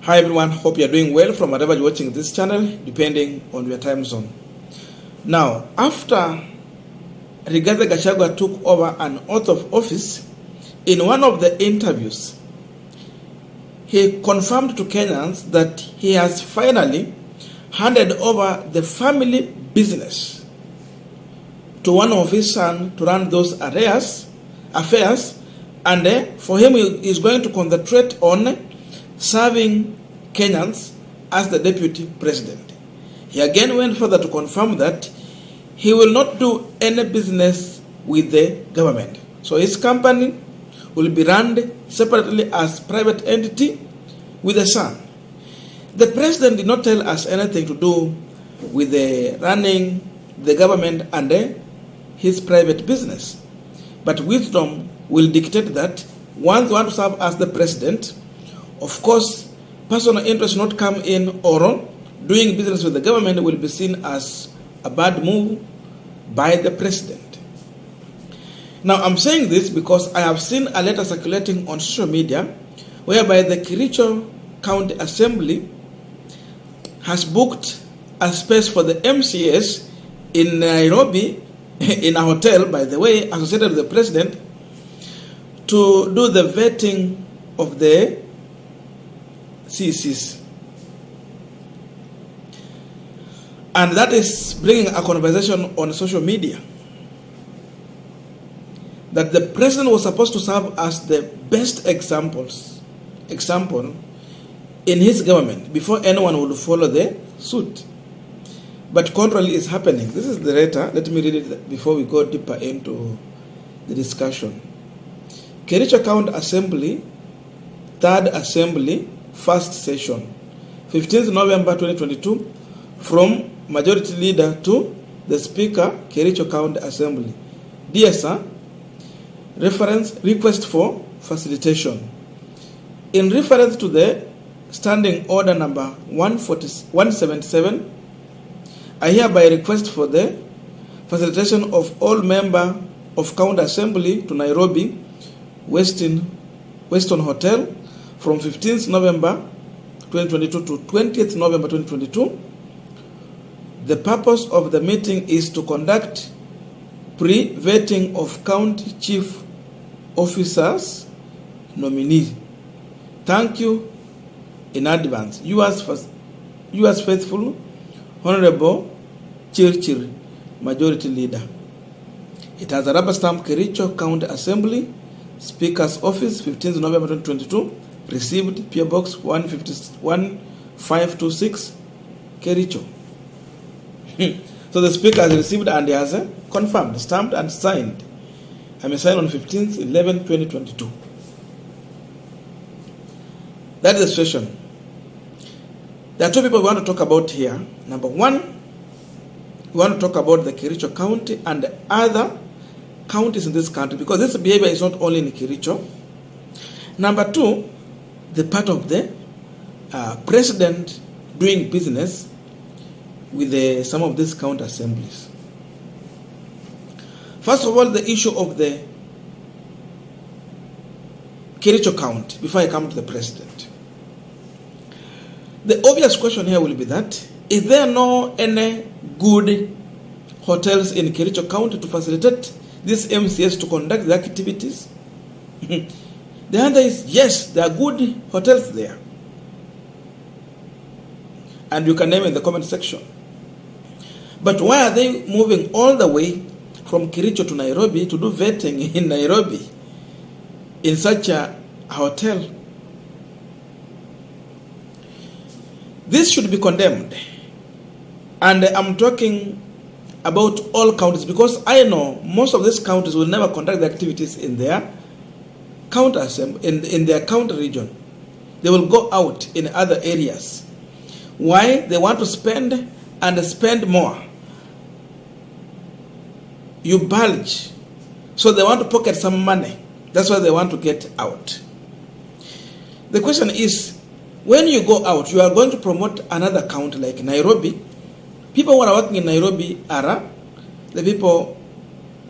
Hi everyone, hope you are doing well from wherever you're watching this channel, depending on your time zone. Now, after Rigathi Gachagua took over an oath of office, in one of the interviews, he confirmed to Kenyans that he has finally handed over the family business to one of his sons to run those affairs, and for him, he is going to concentrate on serving Kenyans as the deputy president. He again went further to confirm that he will not do any business with the government. So his company will be run separately as private entity with the son. The president did not tell us anything to do with the running the government and his private business. But wisdom will dictate that once you want to serve as the president, of course, personal interest not come in, or doing business with the government will be seen as a bad move by the president. Now, I'm saying this because I have seen a letter circulating on social media whereby the Kericho County Assembly has booked a space for the MCAs in Nairobi, in a hotel, by the way, associated with the president, to do the vetting of the CCs. And that is bringing a conversation on social media that the president was supposed to serve as the best example in his government before anyone would follow the suit. But contrary is happening. This is the letter. Let me read it before we go deeper into the discussion. Kericho County Assembly, 3rd Assembly, 1st Session, 15th November 2022, from Majority Leader to the Speaker, Kericho County Assembly. Dear Sir, request for facilitation. In reference to the Standing Order number 177, I hereby request for the facilitation of all members of County Assembly to Nairobi, Weston Hotel, from 15th November 2022 to 20th November 2022. The purpose of the meeting is to conduct pre-vetting of county chief officers nominee. Thank you in advance. Yours faithful, Honorable Chirchir, Majority Leader. It has a rubber stamp, Kericho County Assembly, Speaker's Office, 15th November 2022. Received, PO Box 15526, Kericho. So the Speaker has received and he has confirmed, stamped and signed. I may sign on 15th 11/2022. That is the situation. There are two people we want to talk about here. Number one, we want to talk about the Kericho County and the other counties in this country, because this behavior is not only in Kericho. Number two, the part of the president doing business with some of these county assemblies. First of all, the issue of the Kericho County, before I come to the president. The obvious question here will be that, is there no any good hotels in Kericho County to facilitate these MCAs to conduct the activities? The answer is yes, there are good hotels there. And you can name in the comment section. But why are they moving all the way from Kericho to Nairobi to do vetting in Nairobi in such a hotel? This should be condemned. And I'm talking about all counties, because I know most of these counties will never conduct the activities in their county in their county region. They will go out in other areas. Why? They want to spend and spend more. You bulge. So they want to pocket some money. That's why they want to get out. The question is, when you go out, you are going to promote another county like Nairobi. People who are working in Nairobi are the people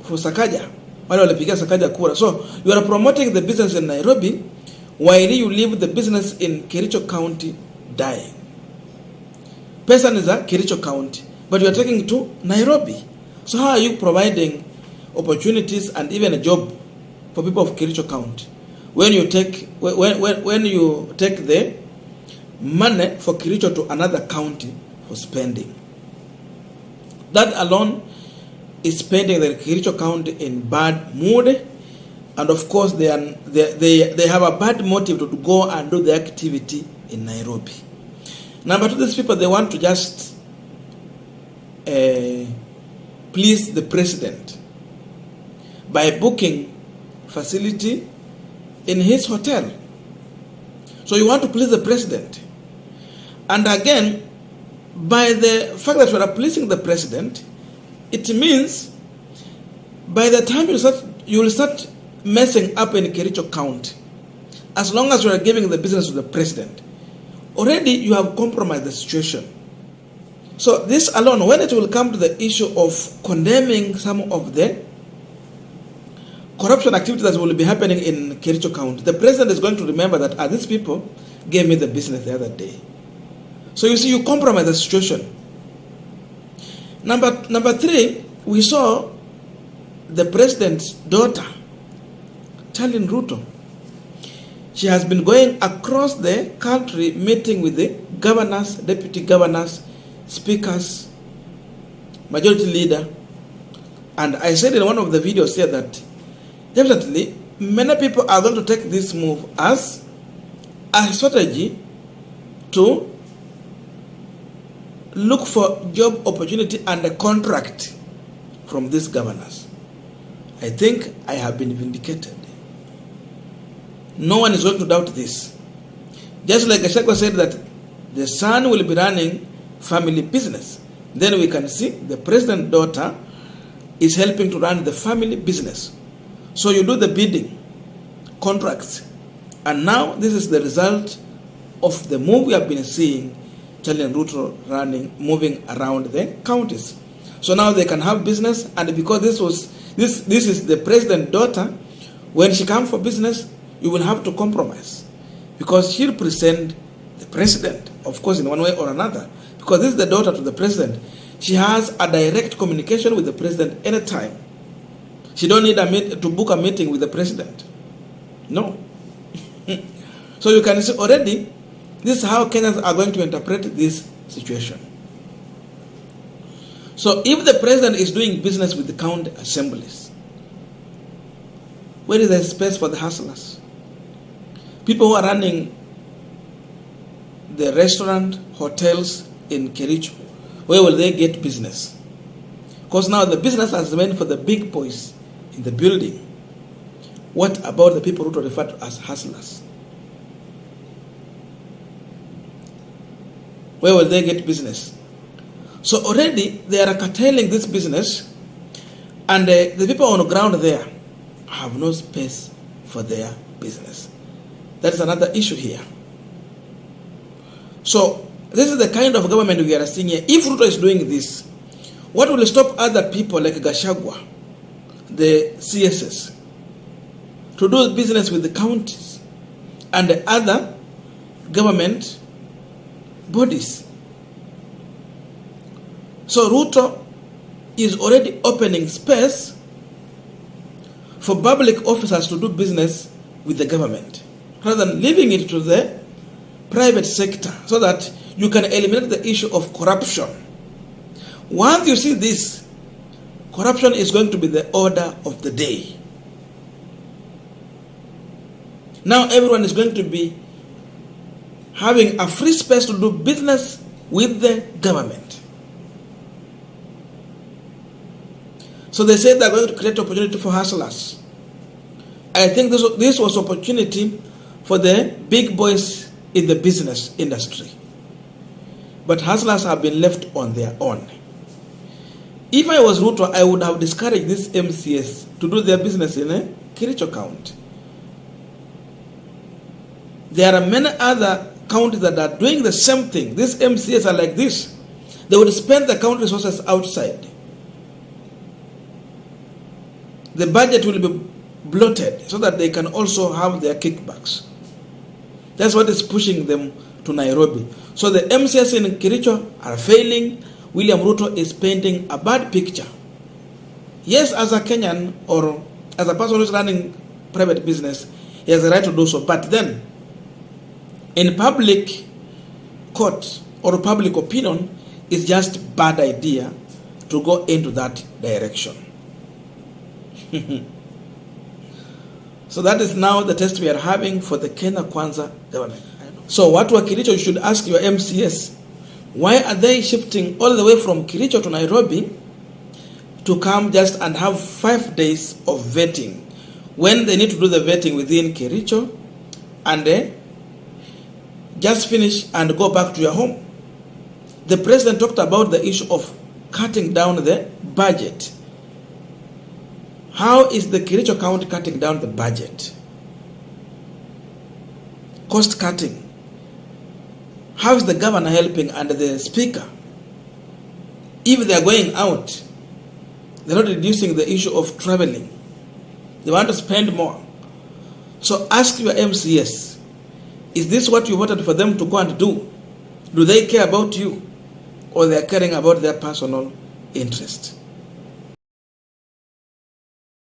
for Sakaja. Wale walipigia Sakaja kura. So you are promoting the business in Nairobi while you leave the business in Kericho County dying. Person is a Kericho County, but you are taking it to Nairobi. So how are you providing opportunities and even a job for people of Kericho County when you take the money for Kericho to another county for spending? That alone is spending the Kericho County in bad mood, and of course they have a bad motive to go and do the activity in Nairobi. Number two, these people, they want to just please the president by booking facility in his hotel. So you want to please the president. And again, by the fact that you are pleasing the president, it means by the time you will start messing up in Kericho County, as long as you are giving the business to the president, already you have compromised the situation. So this alone, when it will come to the issue of condemning some of the corruption activities that will be happening in Kericho County, the president is going to remember that these people gave me the business the other day. So you see, you compromise the situation. Number three, we saw the president's daughter, Charlene Ruto. She has been going across the country meeting with the governors, deputy governors, speakers, majority leader. And I said in one of the videos here that definitely many people are going to take this move as a strategy to look for job opportunity and a contract from these governors. I think I have been vindicated. No one is going to doubt this. Just like Gachagua said that the son will be running family business, then we can see the president's daughter is helping to run the family business. So you do the bidding, contracts, and now this is the result of the move we have been seeing, Charlene Ruto moving around the counties. So now they can have business, and because this is the president's daughter, when she comes for business, you will have to compromise, because she represents the president, of course, in one way or another, because this is the daughter to the president. She has a direct communication with the president anytime. She don't need to book a meeting with the president. No. So you can see already, this is how Kenyans are going to interpret this situation. So if the president is doing business with the county assemblies, where is the space for the hustlers? People who are running the restaurant, hotels in Kericho, where will they get business? Because now the business has meant for the big boys in the building. What about the people who are referred to as hustlers? Where will they get business? So already they are curtailing this business, and the people on the ground there have no space for their business. That's another issue here. So this is the kind of government we are seeing here. If Ruto is doing this, what will stop other people like Gachagua, the CSS, to do business with the counties and the other government bodies? So Ruto is already opening space for public officers to do business with the government, rather than leaving it to the private sector, so that you can eliminate the issue of corruption. Once you see this, corruption is going to be the order of the day. Now everyone is going to be having a free space to do business with the government. So they said they're going to create opportunity for hustlers. I think this was opportunity for the big boys in the business industry. But hustlers have been left on their own. If I was Ruto, I would have discouraged these MCAs to do their business in a Kericho County. There are many other counties that are doing the same thing. These MCAs are like this. They would spend the county resources outside. The budget will be bloated so that they can also have their kickbacks. That's what is pushing them to Nairobi. So the MCAs in Kericho are failing. William Ruto is painting a bad picture. Yes, as a Kenyan or as a person who's running private business, he has the right to do so. But then, in public court or public opinion, it's just a bad idea to go into that direction. So that is now the test we are having for the Kenya Kwanza government. So watu wa Kericho, you should ask your MCAs, why are they shifting all the way from Kericho to Nairobi to come just and have 5 days of vetting when they need to do the vetting within Kericho and just finish and go back to your home? The president talked about the issue of cutting down the budget. How is the Kericho County cutting down the budget? Cost cutting. How is the governor helping and the speaker? If they are going out, they're not reducing the issue of traveling. They want to spend more. So ask your MCS, is this what you voted for them to go and do? Do they care about you? Or they are caring about their personal interest?